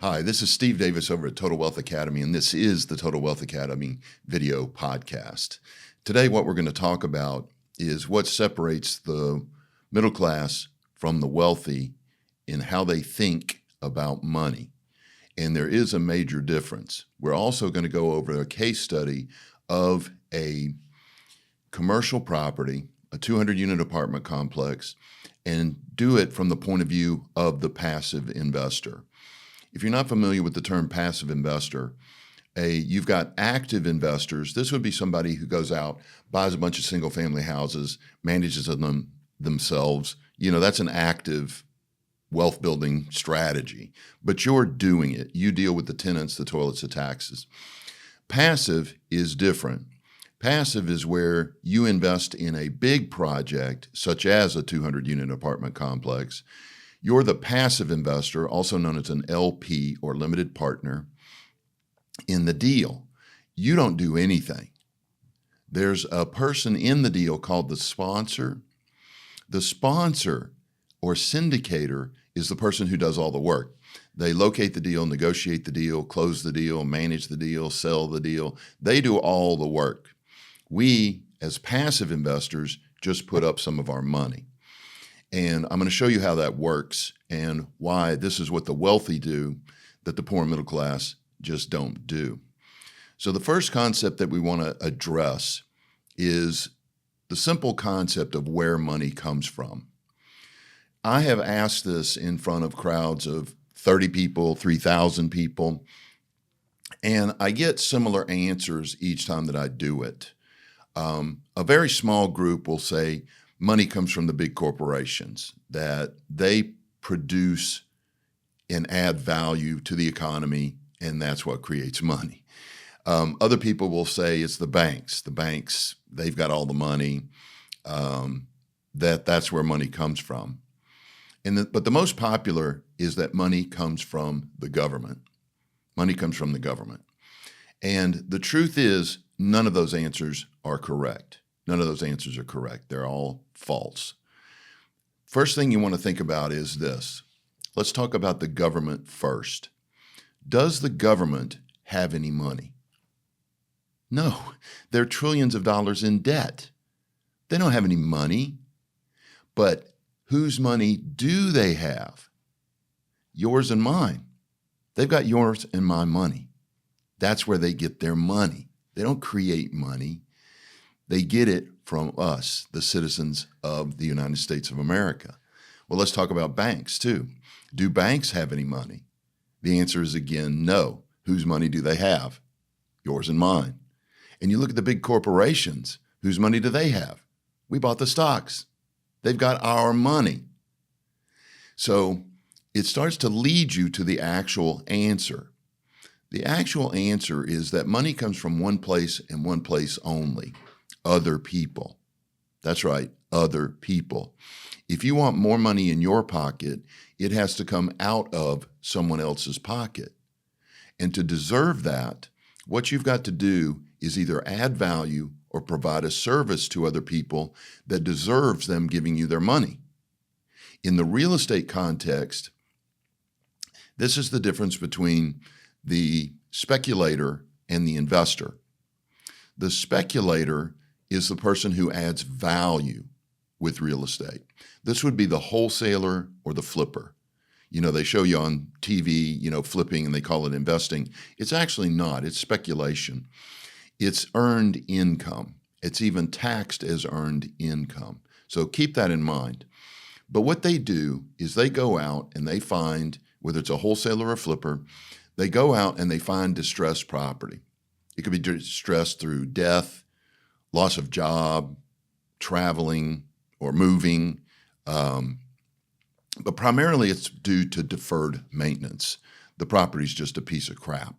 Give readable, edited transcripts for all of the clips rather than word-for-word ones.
Hi, this is Steve Davis over at Total Wealth Academy, and this is the Total Wealth Academy video podcast. Today, what we're going to talk about is what separates the middle class from the wealthy in how they think about money. And there is a major difference. We're also going to go over a case study of a commercial property, a 200-unit apartment complex, and do it from the point of view of the passive investor. If you're not familiar with the term passive investor, you've got active investors. This would be somebody who goes out, buys a bunch of single-family houses, manages them themselves. That's an active wealth-building strategy. But you're doing it. You deal with the tenants, the toilets, the taxes. Passive is different. Passive is where you invest in a big project, such as a 200-unit apartment complex. You're the passive investor, also known as an LP or limited partner, in the deal. You don't do anything. There's a person in the deal called the sponsor. The sponsor or syndicator is the person who does all the work. They locate the deal, negotiate the deal, close the deal, manage the deal, sell the deal. They do all the work. We, as passive investors, just put up some of our money. And I'm going to show you how that works and why this is what the wealthy do that the poor middle class just don't do. So the first concept that we want to address is the simple concept of where money comes from. I have asked this in front of crowds of 30 people, 3,000 people, and I get similar answers each time that I do it. A very small group will say, money comes from the big corporations, that they produce and add value to the economy, and that's what creates money. Other people will say it's the banks. The banks, they've got all the money, that's where money comes from. But the most popular is that money comes from the government. Money comes from the government. And the truth is, none of those answers are correct. None of those answers are correct. They're all false. First thing you want to think about is this. Let's talk about the government first. Does the government have any money? No, they're trillions of dollars in debt. They don't have any money. But whose money do they have? Yours and mine. They've got yours and my money. That's where they get their money. They don't create money. They get it from us, the citizens of the United States of America. Well, let's talk about banks too. Do banks have any money? The answer is again, no. Whose money do they have? Yours and mine. And you look at the big corporations, whose money do they have? We bought the stocks. They've got our money. So it starts to lead you to the actual answer. The actual answer is that money comes from one place and one place only. Other people. That's right, other people. If you want more money in your pocket, it has to come out of someone else's pocket. And to deserve that, what you've got to do is either add value or provide a service to other people that deserves them giving you their money. In the real estate context, this is the difference between the speculator and the investor. The speculator is the person who adds value with real estate. This would be the wholesaler or the flipper. They show you on TV, flipping, and they call it investing. It's actually not. It's speculation. It's earned income. It's even taxed as earned income. So keep that in mind. But what they do is they go out and they find, whether it's a wholesaler or a flipper, they go out and they find distressed property. It could be distressed through death, loss of job, traveling, or moving. But primarily it's due to deferred maintenance. The property's just a piece of crap.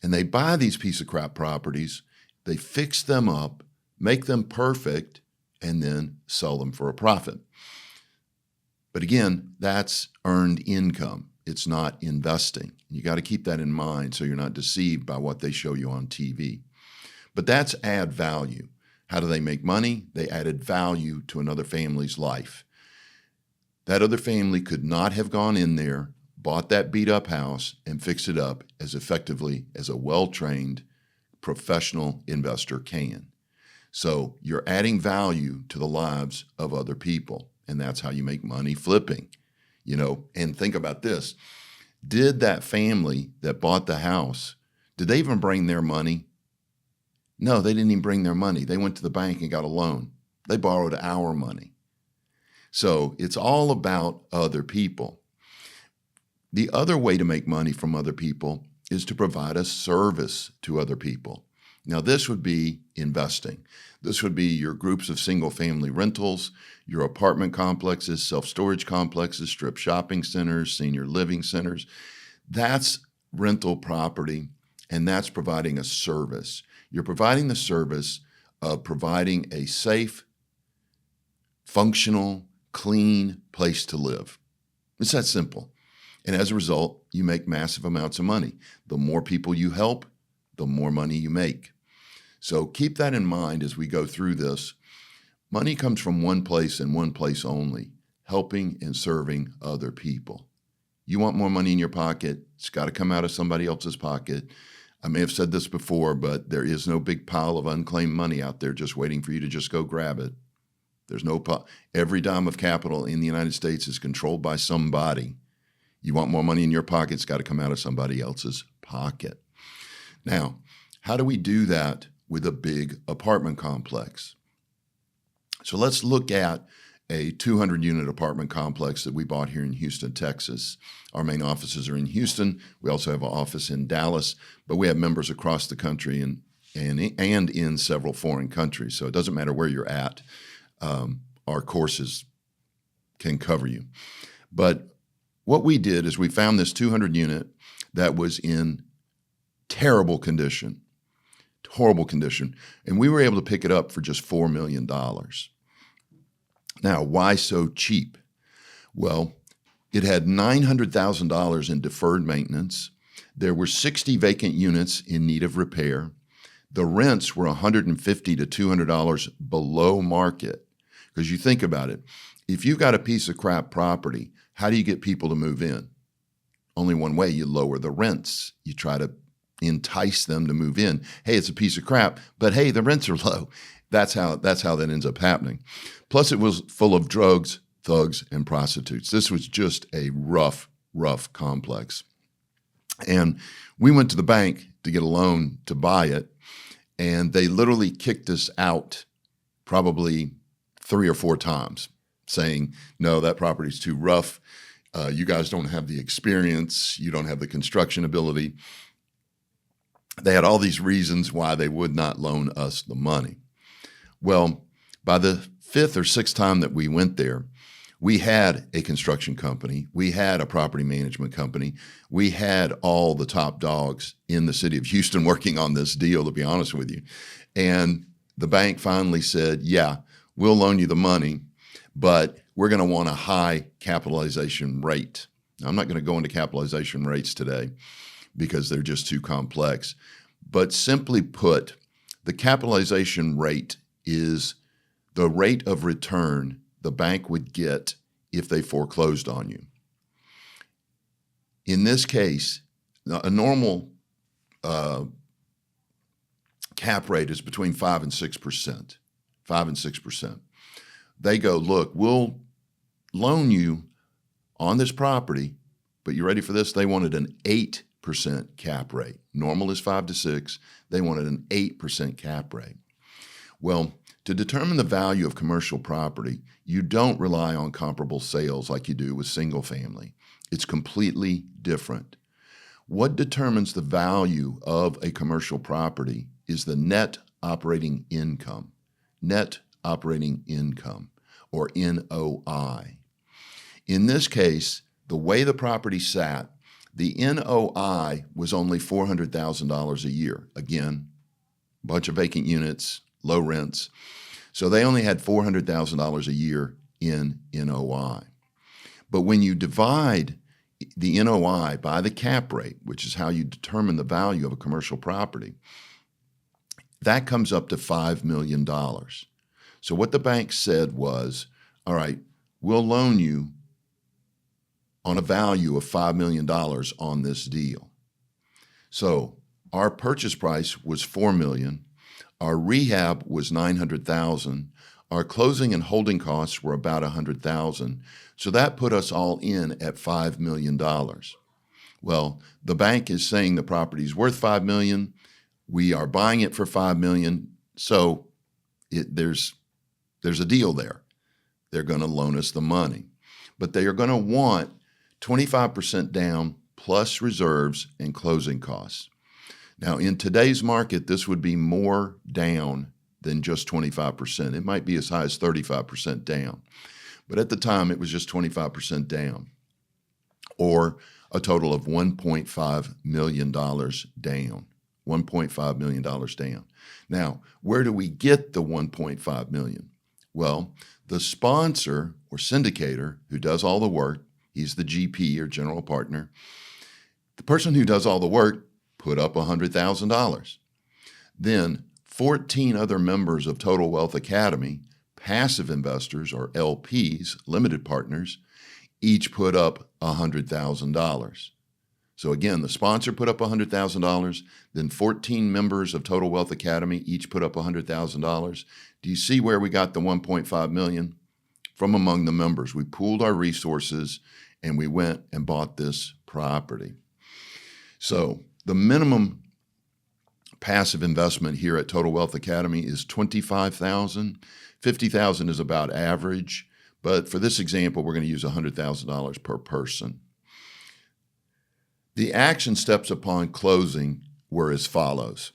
And they buy these piece of crap properties, they fix them up, make them perfect, and then sell them for a profit. But again, that's earned income. It's not investing. You got to keep that in mind so you're not deceived by what they show you on TV. But that's add value. How do they make money? They added value to another family's life. That other family could not have gone in there, bought that beat up house and fixed it up as effectively as a well-trained professional investor can. So you're adding value to the lives of other people, and that's how you make money flipping. And think about this. Did that family that bought the house, did they even bring their money? No, they didn't even bring their money. They went to the bank and got a loan. They borrowed our money. So it's all about other people. The other way to make money from other people is to provide a service to other people. Now, this would be investing. This would be your groups of single-family rentals, your apartment complexes, self-storage complexes, strip shopping centers, senior living centers. That's rental property, and that's providing a service. You're providing the service of providing a safe, functional, clean place to live. It's that simple. And as a result, you make massive amounts of money. The more people you help, the more money you make. So keep that in mind as we go through this. Money comes from one place and one place only, helping and serving other people. You want more money in your pocket, it's got to come out of somebody else's pocket. I may have said this before, but there is no big pile of unclaimed money out there just waiting for you to just go grab it. There's no every dime of capital in the United States is controlled by somebody. You want more money in your pocket, it's got to come out of somebody else's pocket. Now, how do we do that with a big apartment complex? So let's look at a 200-unit apartment complex that we bought here in Houston, Texas. Our main offices are in Houston. We also have an office in Dallas, but we have members across the country and in several foreign countries. So it doesn't matter where you're at. Our courses can cover you. But what we did is we found this 200-unit that was in terrible condition, horrible condition, and we were able to pick it up for just $4 million. Now, why so cheap? Well, it had $900,000 in deferred maintenance. There were 60 vacant units in need of repair. The rents were $150 to $200 below market. Because you think about it, if you got a piece of crap property, how do you get people to move in? Only one way, you lower the rents. You try to entice them to move in. Hey, it's a piece of crap, but hey, the rents are low. That's how that ends up happening. Plus, it was full of drugs, thugs, and prostitutes. This was just a rough complex. And we went to the bank to get a loan to buy it, and they literally kicked us out probably 3 or 4 times, saying, no, that property's too rough. You guys don't have the experience. You don't have the construction ability. They had all these reasons why they would not loan us the money. Well, by the 5th or 6th time that we went there, we had a construction company. We had a property management company. We had all the top dogs in the city of Houston working on this deal, to be honest with you. And the bank finally said, yeah, we'll loan you the money, but we're going to want a high capitalization rate. Now, I'm not going to go into capitalization rates today because they're just too complex. But simply put, the capitalization rate is the rate of return the bank would get if they foreclosed on you. In this case, a normal cap rate is between 5 and 6%. 5 and 6%. They go, look, we'll loan you on this property, but you ready for this? They wanted an 8% cap rate. Normal is 5 to 6. They wanted an 8% cap rate. Well, to determine the value of commercial property, you don't rely on comparable sales like you do with single family. It's completely different. What determines the value of a commercial property is the net operating income. Net operating income, or NOI. In this case, the way the property sat, the NOI was only $400,000 a year. Again, a bunch of vacant units, low rents. So they only had $400,000 a year in NOI. But when you divide the NOI by the cap rate, which is how you determine the value of a commercial property, that comes up to $5 million. So what the bank said was, all right, we'll loan you on a value of $5 million on this deal. So our purchase price was $4 million. Our rehab was $900,000. Our closing and holding costs were about $100,000. So that put us all in at $5 million. Well, the bank is saying the property's worth $5 million. We are buying it for $5 million. So there's a deal there. They're going to loan us the money, but they are going to want 25% down plus reserves and closing costs. Now, in today's market, this would be more down than just 25%. It might be as high as 35% down. But at the time, it was just 25% down, or a total of $1.5 million down. $1.5 million down. Now, where do we get the $1.5 million? Well, the sponsor or syndicator who does all the work, he's the GP or general partner. The person who does all the work put up $100,000. Then 14 other members of Total Wealth Academy, passive investors or LPs, limited partners, each put up $100,000. So again, the sponsor put up $100,000, then 14 members of Total Wealth Academy each put up $100,000. Do you see where we got the $1.5 million? From among the members. We pooled our resources and we went and bought this property. So the minimum passive investment here at Total Wealth Academy is $25,000. $50,000 is about average, but for this example, we're going to use $100,000 per person. The action steps upon closing were as follows.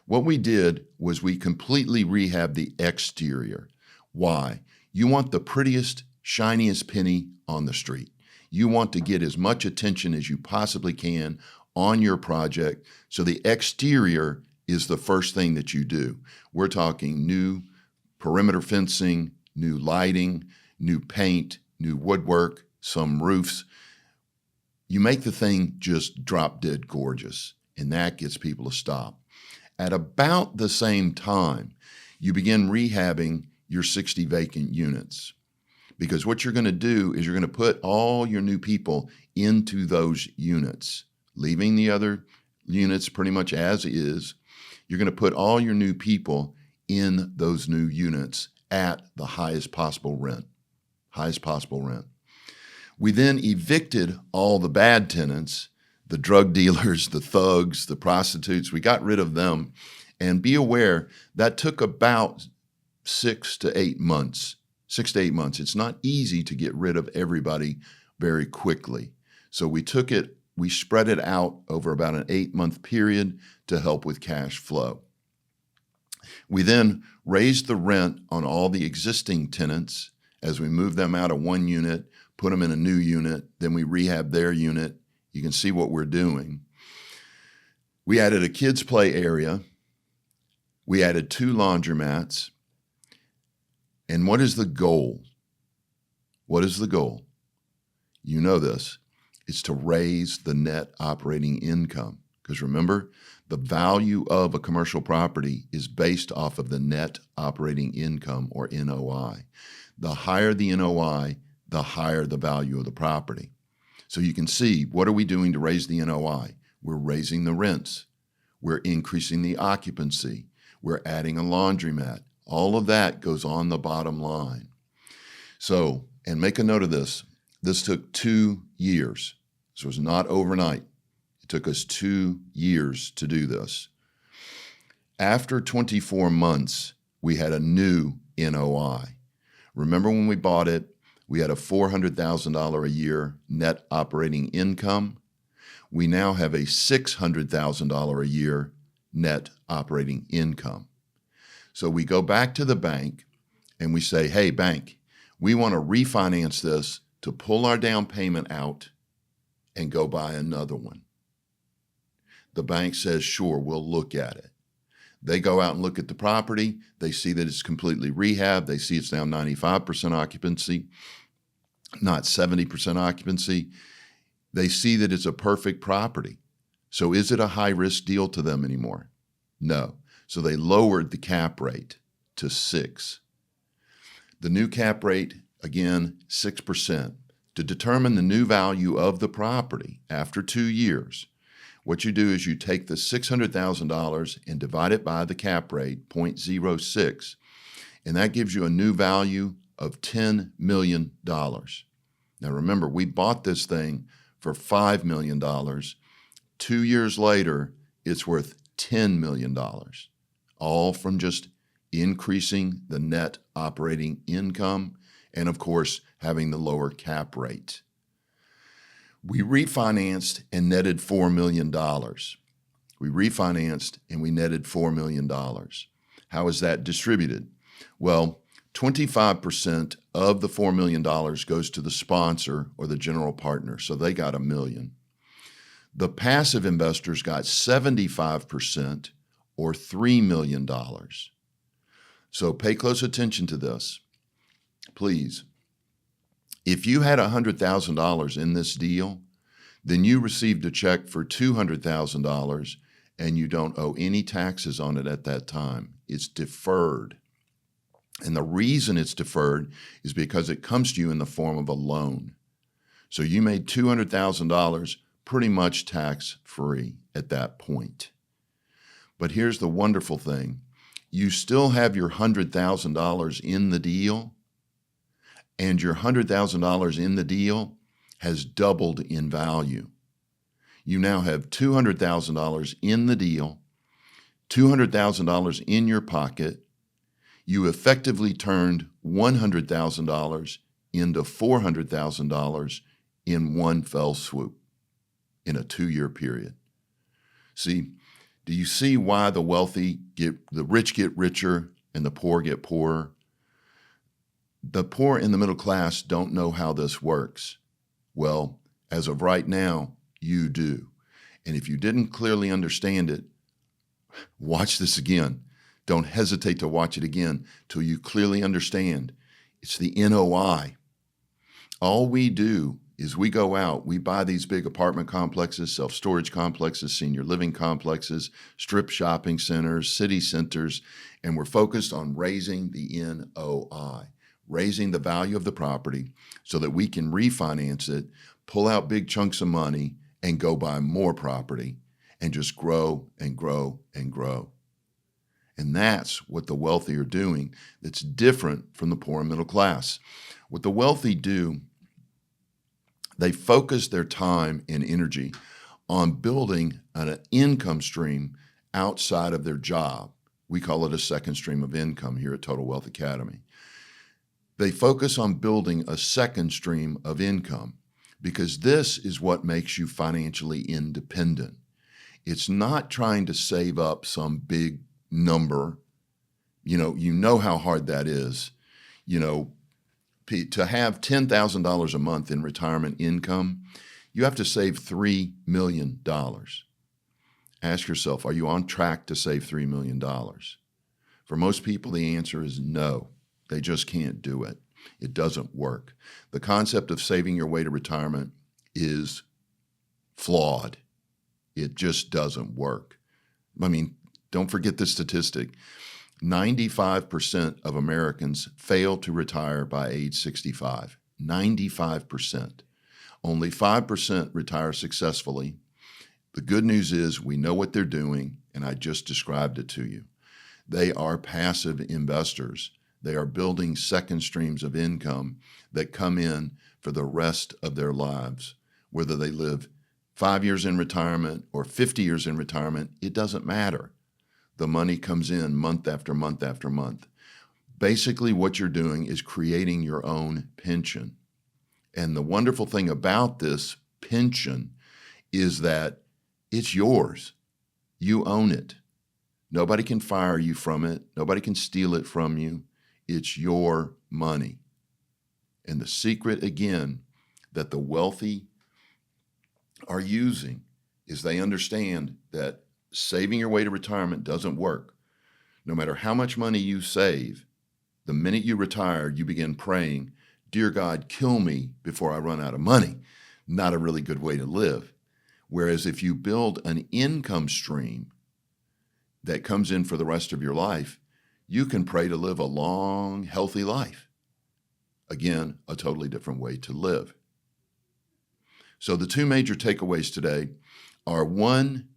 What we did was we completely rehabbed the exterior. Why? You want the prettiest, shiniest penny on the street. You want to get as much attention as you possibly can on your project. So the exterior is the first thing that you do. We're talking new perimeter fencing, new lighting, new paint, new woodwork, some roofs. You make the thing just drop dead gorgeous, and that gets people to stop. At about the same time, you begin rehabbing your 60 vacant units. Because what you're going to do is you're going to put all your new people into those units, leaving the other units pretty much as is. You're going to put all your new people in those new units at the highest possible rent. Highest possible rent. We then evicted all the bad tenants, the drug dealers, the thugs, the prostitutes. We got rid of them. And be aware, that took about 6 to 8 months. 6 to 8 months. It's not easy to get rid of everybody very quickly. So we spread it out over about an 8-month period to help with cash flow. We then raised the rent on all the existing tenants as we moved them out of one unit, put them in a new unit, then we rehab their unit. You can see what we're doing. We added a kids' play area. We added 2 laundromats. And what is the goal? What is the goal? You know this. It's to raise the net operating income. Because remember, the value of a commercial property is based off of the net operating income, or NOI. The higher the NOI, the higher the value of the property. So you can see, what are we doing to raise the NOI? We're raising the rents. We're increasing the occupancy. We're adding a laundromat. All of that goes on the bottom line. So, and make a note of this. This took 2 years. This was not overnight. It took us 2 years to do this. After 24 months, we had a new NOI. Remember when we bought it, we had a $400,000 a year net operating income. We now have a $600,000 a year net operating income. So we go back to the bank and we say, hey, bank, we want to refinance this to pull our down payment out and go buy another one. The bank says, sure, we'll look at it. They go out and look at the property. They see that it's completely rehabbed. They see it's now 95% occupancy, not 70% occupancy. They see that it's a perfect property. So is it a high-risk deal to them anymore? No. So they lowered the cap rate to 6. The new cap rate, again, 6%. To determine the new value of the property after 2 years, what you do is you take the $600,000 and divide it by the cap rate, 0.06, and that gives you a new value of $10 million. Now remember, we bought this thing for $5 million. 2 years later, it's worth $10 million, all from just increasing the net operating income and, of course, having the lower cap rate. We refinanced and netted $4 million. We refinanced and we netted $4 million. How is that distributed? Well, 25% of the $4 million goes to the sponsor or the general partner, so they got $1 million. The passive investors got 75% or $3 million. So pay close attention to this, please. If you had $100,000 in this deal, then you received a check for $200,000 and you don't owe any taxes on it at that time. It's deferred. And the reason it's deferred is because it comes to you in the form of a loan. So you made $200,000 pretty much tax-free at that point. But here's the wonderful thing. You still have your $100,000 in the deal, and your $100,000 in the deal has doubled in value. You now have $200,000 in the deal, $200,000 in your pocket. You effectively turned $100,000 into $400,000 in one fell swoop in a 2-year period. See, do you see why the rich get richer and the poor get poorer? The poor and the middle class don't know how this works. Well, as of right now, you do. And if you didn't clearly understand it, watch this again. Don't hesitate to watch it again till you clearly understand. It's the NOI. All we do is we go out, we buy these big apartment complexes, self-storage complexes, senior living complexes, strip shopping centers, city centers, and we're focused on raising the NOI, raising the value of the property so that we can refinance it, pull out big chunks of money, and go buy more property and just grow and grow and grow. And that's what the wealthy are doing that's different from the poor and middle class. What the wealthy do, they focus their time and energy on building an income stream outside of their job. We call it a second stream of income here at Total Wealth Academy. They focus on building a second stream of income because this is what makes you financially independent. It's not trying to save up some big number. You know how hard that is. To have $10,000 a month in retirement income, you have to save $3 million. Ask yourself, are you on track to save $3 million? For most people, the answer is no. They just can't do it. It doesn't work. The concept of saving your way to retirement is flawed. It just doesn't work. I mean, don't forget this statistic. 95% of Americans fail to retire by age 65. 95%. Only 5% retire successfully. The good news is we know what they're doing, and I just described it to you. They are passive investors. They are building second streams of income that come in for the rest of their lives. Whether they live 5 years in retirement or 50 years in retirement, it doesn't matter. The money comes in month after month after month. Basically, what you're doing is creating your own pension. And the wonderful thing about this pension is that it's yours. You own it. Nobody can fire you from it. Nobody can steal it from you. It's your money. And the secret, again, that the wealthy are using is they understand that saving your way to retirement doesn't work. No matter how much money you save, the minute you retire, you begin praying, "Dear God, kill me before I run out of money." Not a really good way to live. Whereas if you build an income stream that comes in for the rest of your life, you can pray to live a long, healthy life. Again, a totally different way to live. So the two major takeaways today are, one,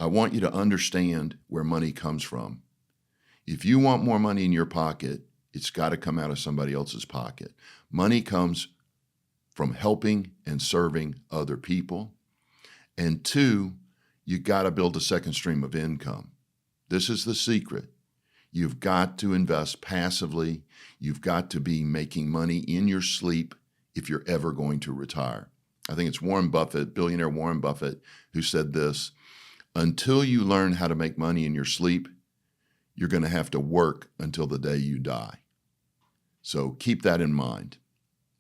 I want you to understand where money comes from. If you want more money in your pocket, it's got to come out of somebody else's pocket. Money comes from helping and serving other people. And two, you got to build a second stream of income. This is the secret. You've got to invest passively. You've got to be making money in your sleep if you're ever going to retire. I think it's Warren Buffett, billionaire Warren Buffett, who said this: until you learn how to make money in your sleep, you're going to have to work until the day you die. So keep that in mind.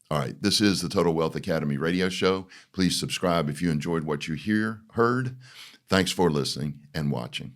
All right, this is the Total Wealth Academy radio show. Please subscribe if you enjoyed what you heard. Thanks for listening and watching.